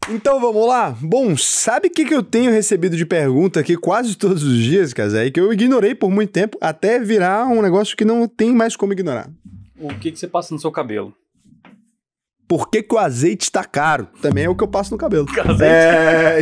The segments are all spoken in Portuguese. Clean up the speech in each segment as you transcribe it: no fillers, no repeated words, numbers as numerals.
Então vamos lá? Bom, sabe o que eu tenho recebido de pergunta aqui quase todos os dias, Cazé? Que eu ignorei por muito tempo até virar um negócio que não tem mais como ignorar. O que você passa no seu cabelo? Por que o azeite tá caro? Também é o que eu passo no cabelo.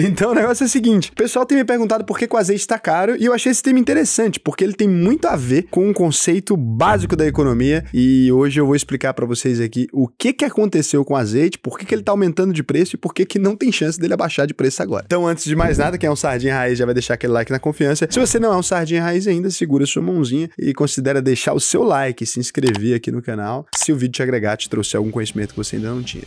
Então o negócio é o seguinte, o pessoal tem me perguntado por que o azeite tá caro e eu achei esse tema interessante, porque ele tem muito a ver com um conceito básico da economia e hoje eu vou explicar pra vocês aqui o que aconteceu com o azeite, por que ele tá aumentando de preço e por que não tem chance dele abaixar de preço agora. Então antes de mais nada, quem é um sardinha raiz já vai deixar aquele like na confiança. Se você não é um sardinha raiz ainda, segura sua mãozinha e considera deixar o seu like, se inscrever aqui no canal, se o vídeo te agregar, te trouxer algum conhecimento que você ainda não tinha.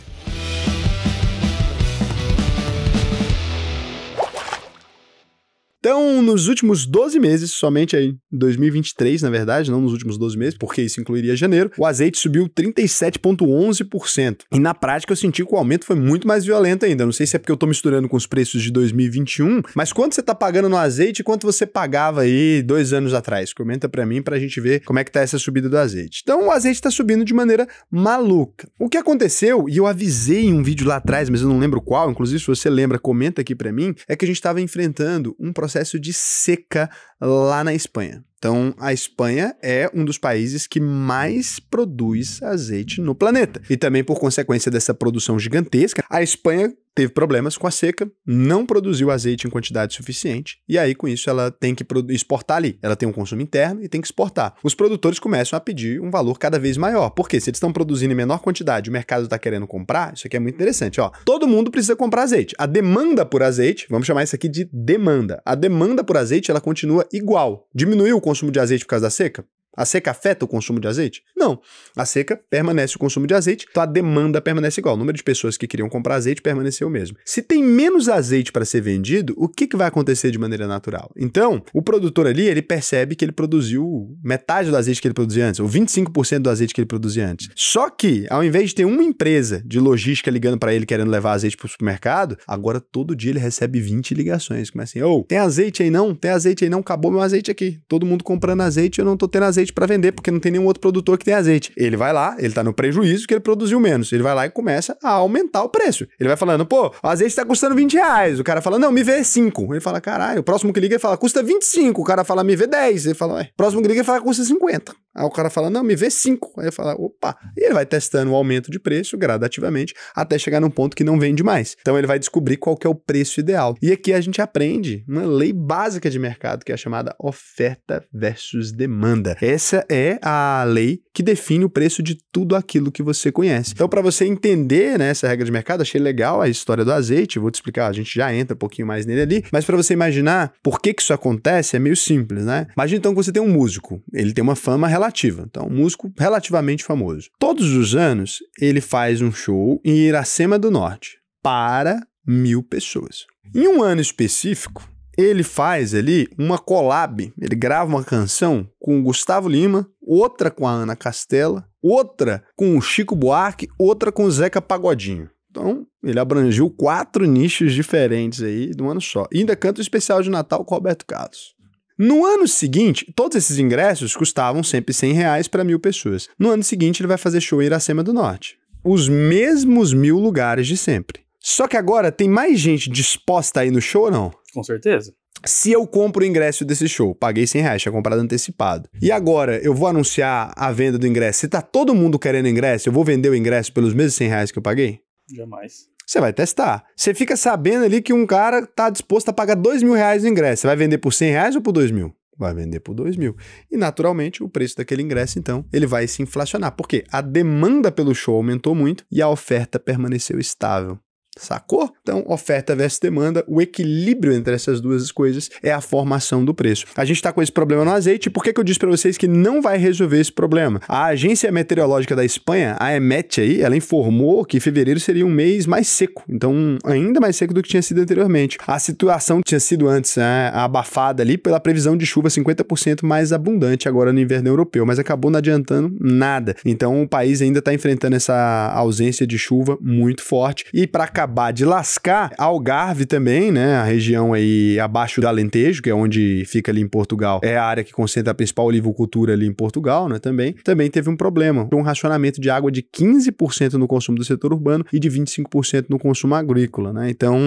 Então, nos últimos 12 meses, somente aí em 2023, na verdade, não nos últimos 12 meses, porque isso incluiria janeiro, o azeite subiu 37,11%. E na prática eu senti que o aumento foi muito mais violento ainda. Não sei se é porque eu tô misturando com os preços de 2021, mas quanto você tá pagando no azeite e quanto você pagava aí 2 anos atrás? Comenta pra mim pra gente ver como é que tá essa subida do azeite. Então, o azeite tá subindo de maneira maluca. O que aconteceu, e eu avisei em um vídeo lá atrás, mas eu não lembro qual, inclusive se você lembra, comenta aqui pra mim, é que a gente tava enfrentando um processo de seca lá na Espanha. Então, a Espanha é um dos países que mais produz azeite no planeta. E também, por consequência dessa produção gigantesca, a Espanha teve problemas com a seca, não produziu azeite em quantidade suficiente, e aí, com isso, ela tem que exportar ali. Ela tem um consumo interno e tem que exportar. Os produtores começam a pedir um valor cada vez maior. Por quê? Se eles estão produzindo em menor quantidade, o mercado está querendo comprar, isso aqui é muito interessante, ó. Todo mundo precisa comprar azeite. A demanda por azeite, vamos chamar isso aqui de demanda. A demanda por azeite, ela continua igual. Diminuiu o consumo de azeite por causa da seca? A seca afeta o consumo de azeite? Não. A seca permanece o consumo de azeite, então a demanda permanece igual. O número de pessoas que queriam comprar azeite permaneceu o mesmo. Se tem menos azeite para ser vendido, o que vai acontecer de maneira natural? Então, o produtor ali, ele percebe que ele produziu metade do azeite que ele produzia antes, ou 25% do azeite que ele produzia antes. Só que, ao invés de ter uma empresa de logística ligando para ele querendo levar azeite para o supermercado, agora todo dia ele recebe 20 ligações. Começa assim, tem azeite aí não? Tem azeite aí não? Acabou meu azeite aqui. Todo mundo comprando azeite, eu não tô tendo azeite para vender, porque não tem nenhum outro produtor que tem azeite. Ele vai lá, ele tá no prejuízo que ele produziu menos. Ele vai lá e começa a aumentar o preço. Ele vai falando, pô, o azeite tá custando R$20. O cara fala, não, me vê 5. Ele fala, caralho. O próximo que liga, ele fala, custa 25. O cara fala, me vê 10. Ele fala, o próximo que liga, ele fala, custa 50. Aí o cara fala, não, me vê 5. Aí ele fala, opa. E ele vai testando o aumento de preço gradativamente até chegar num ponto que não vende mais. Então ele vai descobrir qual que é o preço ideal. E aqui a gente aprende uma lei básica de mercado que é a chamada oferta versus demanda. Essa é a lei que define o preço de tudo aquilo que você conhece. Então, para você entender, né, essa regra de mercado, achei legal a história do azeite, vou te explicar, a gente já entra um pouquinho mais nele ali, mas para você imaginar por que isso acontece, é meio simples, né? Imagina então que você tem um músico, ele tem uma fama relativa, então um músico relativamente famoso. Todos os anos, ele faz um show em Iracema do Norte para 1.000 pessoas. Em um ano específico, ele faz ali uma collab, ele grava uma canção com o Gustavo Lima, outra com a Ana Castela, outra com o Chico Buarque, outra com o Zeca Pagodinho. Então, ele abrangiu 4 nichos diferentes aí de um ano só. E ainda canta o especial de Natal com o Roberto Carlos. No ano seguinte, todos esses ingressos custavam sempre R$100 para 1.000 pessoas. No ano seguinte, ele vai fazer show em Iracema do Norte. Os mesmos 1.000 lugares de sempre. Só que agora tem mais gente disposta a ir no show ou não? Com certeza. Se eu compro o ingresso desse show, paguei R$100, tinha comprado antecipado. E agora eu vou anunciar a venda do ingresso. Se tá todo mundo querendo ingresso, eu vou vender o ingresso pelos mesmos R$100 que eu paguei? Jamais. Você vai testar. Você fica sabendo ali que um cara tá disposto a pagar R$2.000 no ingresso. Você vai vender por R$100 ou por R$2.000? Vai vender por R$2.000. E naturalmente o preço daquele ingresso, então, ele vai se inflacionar. Por quê? A demanda pelo show aumentou muito e a oferta permaneceu estável. Sacou? Então, oferta versus demanda, o equilíbrio entre essas duas coisas é a formação do preço. A gente está com esse problema no azeite, por que eu disse para vocês que não vai resolver esse problema? A Agência Meteorológica da Espanha, a EMET aí, ela informou que fevereiro seria um mês mais seco, então ainda mais seco do que tinha sido anteriormente. A situação tinha sido antes, né, abafada ali pela previsão de chuva 50% mais abundante agora no inverno europeu, mas acabou não adiantando nada. Então, o país ainda está enfrentando essa ausência de chuva muito forte e para acabar acabar de lascar, Algarve também, né? A região aí abaixo do Alentejo, que é onde fica ali em Portugal, é a área que concentra a principal olivicultura ali em Portugal, né? Também teve um problema. Um racionamento de água de 15% no consumo do setor urbano e de 25% no consumo agrícola, né? Então,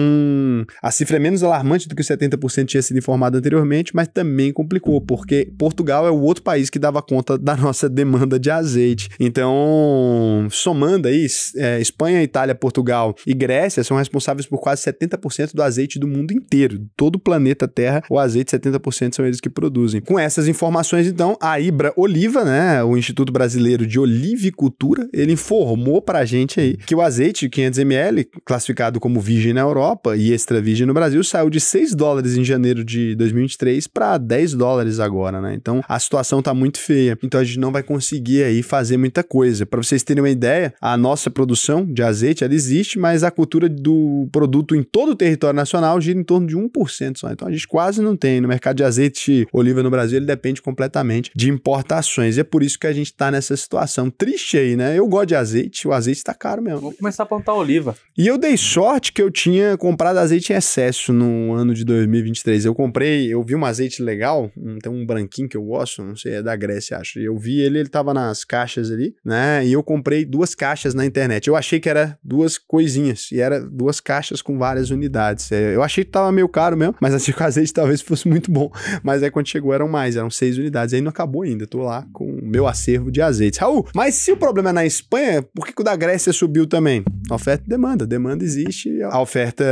a cifra é menos alarmante do que os 70% tinha sido informado anteriormente, mas também complicou, porque Portugal é o outro país que dava conta da nossa demanda de azeite. Então, somando aí, Espanha, Itália, Portugal e Grécia são responsáveis por quase 70% do azeite do mundo inteiro. Todo o planeta Terra, o azeite, 70% são eles que produzem. Com essas informações, então, a Ibra Oliva, né, o Instituto Brasileiro de Olivicultura, ele informou pra gente aí que o azeite 500 ml, classificado como virgem na Europa e extra virgem no Brasil, saiu de $6 em janeiro de 2023 para $10 agora, né? Então, a situação tá muito feia. Então, a gente não vai conseguir aí fazer muita coisa. Para vocês terem uma ideia, a nossa produção de azeite, ela existe, mas a cultura do produto em todo o território nacional gira em torno de 1% só. Então, a gente quase não tem. No mercado de azeite oliva no Brasil, ele depende completamente de importações. E é por isso que a gente tá nessa situação triste aí, né? Eu gosto de azeite, o azeite tá caro mesmo. Vou começar a plantar oliva. E eu dei sorte que eu tinha comprado azeite em excesso no ano de 2023. Eu vi um azeite legal, tem um branquinho que eu gosto, não sei, é da Grécia, acho. Eu vi ele tava nas caixas ali, né? E eu comprei 2 caixas na internet. Eu achei que era 2 coisinhas, e era 2 caixas com várias unidades. Eu achei que tava meio caro mesmo, mas achei que o azeite talvez fosse muito bom. Mas aí quando chegou eram 6 unidades. Aí não acabou ainda, tô lá com o meu acervo de azeites. Raul, mas se o problema é na Espanha, por que o da Grécia subiu também? Oferta e demanda. Demanda existe, a oferta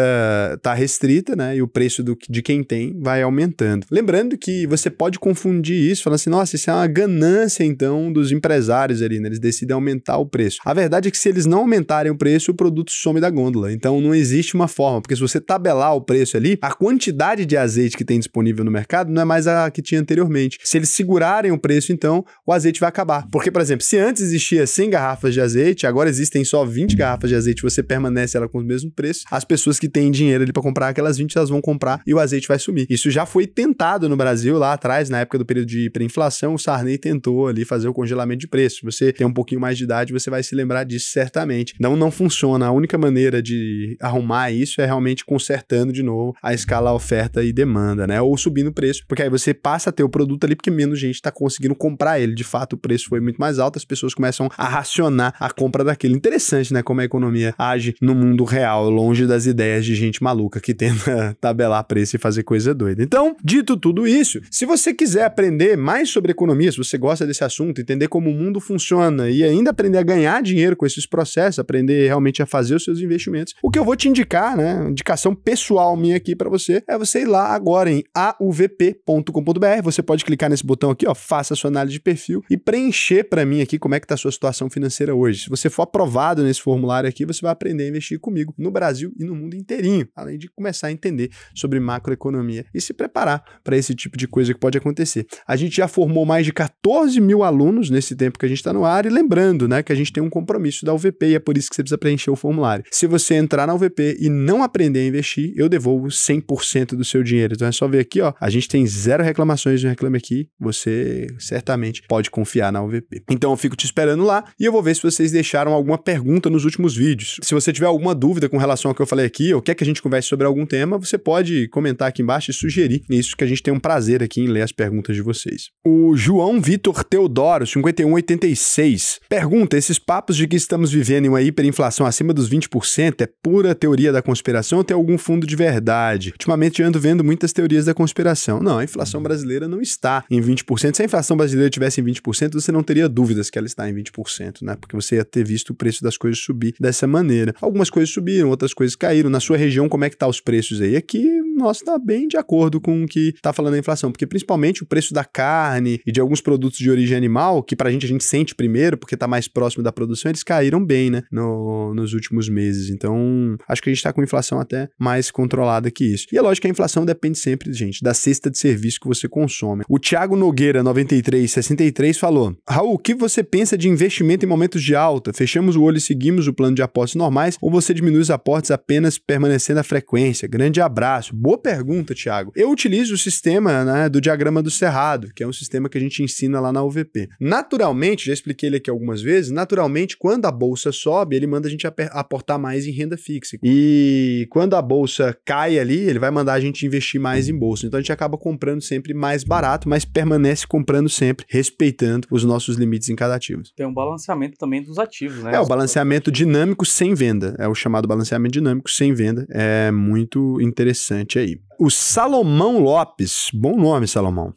tá restrita, né? E o preço de quem tem vai aumentando. Lembrando que você pode confundir isso, falando assim, nossa, isso é uma ganância, então, dos empresários ali, né? Eles decidem aumentar o preço. A verdade é que se eles não aumentarem o preço, o produto some da gôndola. Então, não existe uma forma, porque se você tabelar o preço ali, a quantidade de azeite que tem disponível no mercado não é mais a que tinha anteriormente. Se eles segurarem o preço, então, o azeite vai acabar. Porque, por exemplo, se antes existia 100 garrafas de azeite, agora existem só 20 garrafas de azeite, você permanece ela com os mesmos preços, as pessoas que têm dinheiro ali para comprar aquelas 20, elas vão comprar e o azeite vai sumir. Isso já foi tentado no Brasil lá atrás, na época do período de hiperinflação, o Sarney tentou ali fazer o congelamento de preço. Se você tem um pouquinho mais de idade, você vai se lembrar disso certamente. Não funciona. A única maneira de arrumar isso é realmente consertando de novo a escala oferta e demanda, né? Ou subindo o preço, porque aí você passa a ter o produto ali porque menos gente está conseguindo comprar ele. De fato, o preço foi muito mais alto, as pessoas começam a racionar a compra daquele. Interessante, né? Como a economia age no mundo real, longe das ideias de gente maluca que tenta tabelar preço e fazer coisa doida. Então, dito tudo isso, se você quiser aprender mais sobre economia, se você gosta desse assunto, entender como o mundo funciona e ainda aprender a ganhar dinheiro com esses processos, aprender realmente a fazer os seus investimentos, o que eu vou te indicar, né, indicação pessoal minha aqui para você, é você ir lá agora em auvp.com.br, você pode clicar nesse botão aqui, ó, faça a sua análise de perfil e preencher para mim aqui como é que tá a sua situação financeira hoje. Se você for aprovado nesse formulário aqui, você vai aprender a investir comigo no Brasil e no mundo inteirinho, além de começar a entender sobre macroeconomia e se preparar para esse tipo de coisa que pode acontecer. A gente já formou mais de 14 mil alunos nesse tempo que a gente está no ar e lembrando, né, que a gente tem um compromisso da UVP e é por isso que você precisa preencher o formulário. Se você entrar na UVP e não aprender a investir, eu devolvo 100% do seu dinheiro. Então é só ver aqui, ó, a gente tem 0 reclamações no Reclame Aqui, você certamente pode confiar na UVP. Então eu fico te esperando lá e eu vou ver se vocês deixaram alguma pergunta nos últimos vídeos. Se você tiver alguma dúvida com relação ao que eu falei aqui ou quer que a gente converse sobre algum tema, você pode comentar aqui embaixo e sugerir. Isso que a gente tem um prazer aqui em ler as perguntas de vocês. O João Vitor Teodoro, 5186, pergunta, esses papos de que estamos vivendo em uma hiperinflação acima dos 20% é pura teoria da conspiração ou tem algum fundo de verdade? Ultimamente eu ando vendo muitas teorias da conspiração. Não, a inflação brasileira não está em 20%. Se a inflação brasileira tivesse em 20%, você não teria dúvidas que ela está em 20%, né? Porque você ia ter visto o preço das coisas subir dessa maneira. Algumas coisas subiram, outras coisas caíram. Na sua região, como é que tá os preços aí? Aqui, nossa, tá bem de acordo com o que tá falando a inflação, porque principalmente o preço da carne e de alguns produtos de origem animal, que pra gente a gente sente primeiro, porque tá mais próximo da produção, eles caíram bem, né, nos últimos meses. Então, acho que a gente tá com inflação até mais controlada que isso. E é lógico que a inflação depende sempre, gente, da cesta de serviço que você consome. O Thiago Nogueira, 9363, falou, Raul, o que você pensa de investimento em momentos de alta? Fechamos o olho e seguimos o plano de aportes normais ou você diminui os aportes apenas permanecendo a frequência? Grande abraço. Boa pergunta, Thiago. Eu utilizo o sistema, né, do diagrama do Cerrado, que é um sistema que a gente ensina lá na UVP. Naturalmente, já expliquei ele aqui algumas vezes, naturalmente, quando a bolsa sobe, ele manda a gente aportar mais em renda fixa. E quando a bolsa cai ali, ele vai mandar a gente investir mais em bolsa. Então a gente acaba comprando sempre mais barato, mas permanece comprando sempre, respeitando os nossos limites em cada ativo. Tem um balanceamento também dos ativos, né? O balanceamento dinâmico sem venda. É o chamado balanceamento dinâmico sem venda. É muito interessante aí. O Salomão Lopes, bom nome, Salomão.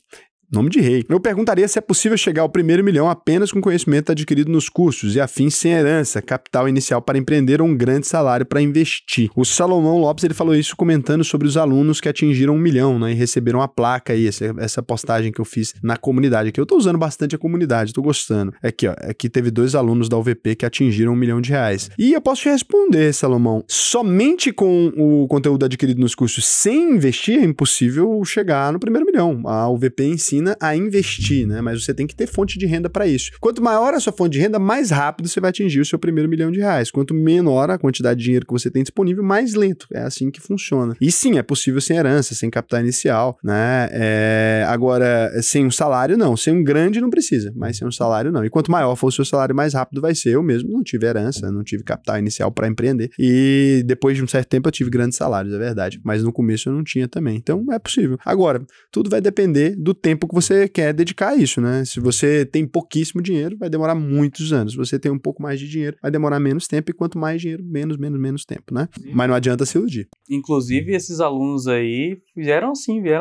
Nome de rei. Eu perguntaria se é possível chegar ao primeiro milhão apenas com conhecimento adquirido nos cursos e afins sem herança, capital inicial para empreender ou um grande salário para investir. O Salomão Lopes, ele falou isso comentando sobre os alunos que atingiram 1 milhão, né, e receberam a placa aí, essa postagem que eu fiz na comunidade aqui. Eu tô usando bastante a comunidade, tô gostando. Aqui, ó, aqui teve 2 alunos da UVP que atingiram 1 milhão de reais. E eu posso te responder, Salomão, somente com o conteúdo adquirido nos cursos sem investir é impossível chegar no primeiro milhão. A UVP ensina a investir, né? Mas você tem que ter fonte de renda para isso. Quanto maior a sua fonte de renda, mais rápido você vai atingir o seu primeiro milhão de reais. Quanto menor a quantidade de dinheiro que você tem disponível, mais lento. É assim que funciona. E sim, é possível sem herança, sem capital inicial, né? Agora, sem um salário, não. Sem um grande, não precisa. Mas sem um salário, não. E quanto maior for o seu salário, mais rápido vai ser. Eu mesmo não tive herança, não tive capital inicial para empreender. E depois de um certo tempo eu tive grandes salários, é verdade. Mas no começo eu não tinha também. Então, é possível. Agora, tudo vai depender do tempo que você quer dedicar a isso, né? Se você tem pouquíssimo dinheiro, vai demorar muitos anos. Se você tem um pouco mais de dinheiro, vai demorar menos tempo. E quanto mais dinheiro, menos tempo, né? Sim. Mas não adianta se iludir. Inclusive, esses alunos aí vieram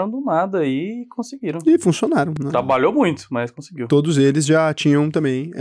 do nada aí e conseguiram. E funcionaram, né? Trabalhou muito, mas conseguiu. Todos eles já tinham também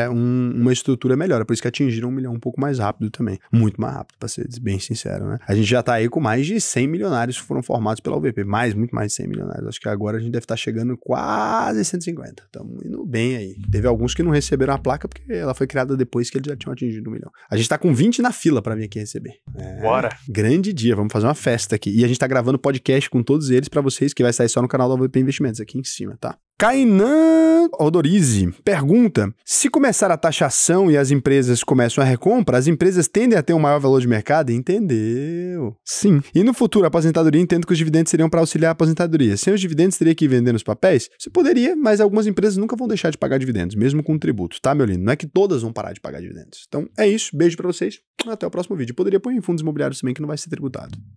uma estrutura melhor. Por isso que atingiram 1 milhão um pouco mais rápido também. Muito mais rápido, pra ser bem sincero, né? A gente já tá aí com mais de 100 milionários que foram formados pela UVP. Muito mais de 100 milionários. Acho que agora a gente deve estar chegando quase 150. Estamos indo bem aí. Teve alguns que não receberam a placa porque ela foi criada depois que eles já tinham atingido 1 milhão. A gente tá com 20 na fila pra vir aqui receber. Bora! Grande dia, vamos fazer uma festa aqui. E a gente tá gravando podcast com todos eles pra vocês, que vai sair só no canal da UVP Investimentos, aqui em cima, tá? Kainan Odorize pergunta: se começar a taxação e as empresas começam a recompra, as empresas tendem a ter um maior valor de mercado? Entendeu? Sim. E no futuro, a aposentadoria, entendo que os dividendos seriam para auxiliar a aposentadoria. Sem os dividendos, teria que ir vendendo os papéis? Você poderia, mas algumas empresas nunca vão deixar de pagar dividendos, mesmo com tributo, tá, meu lindo? Não é que todas vão parar de pagar dividendos. Então, é isso. Beijo pra vocês. Até o próximo vídeo. Poderia pôr em fundos imobiliários também, que não vai ser tributado.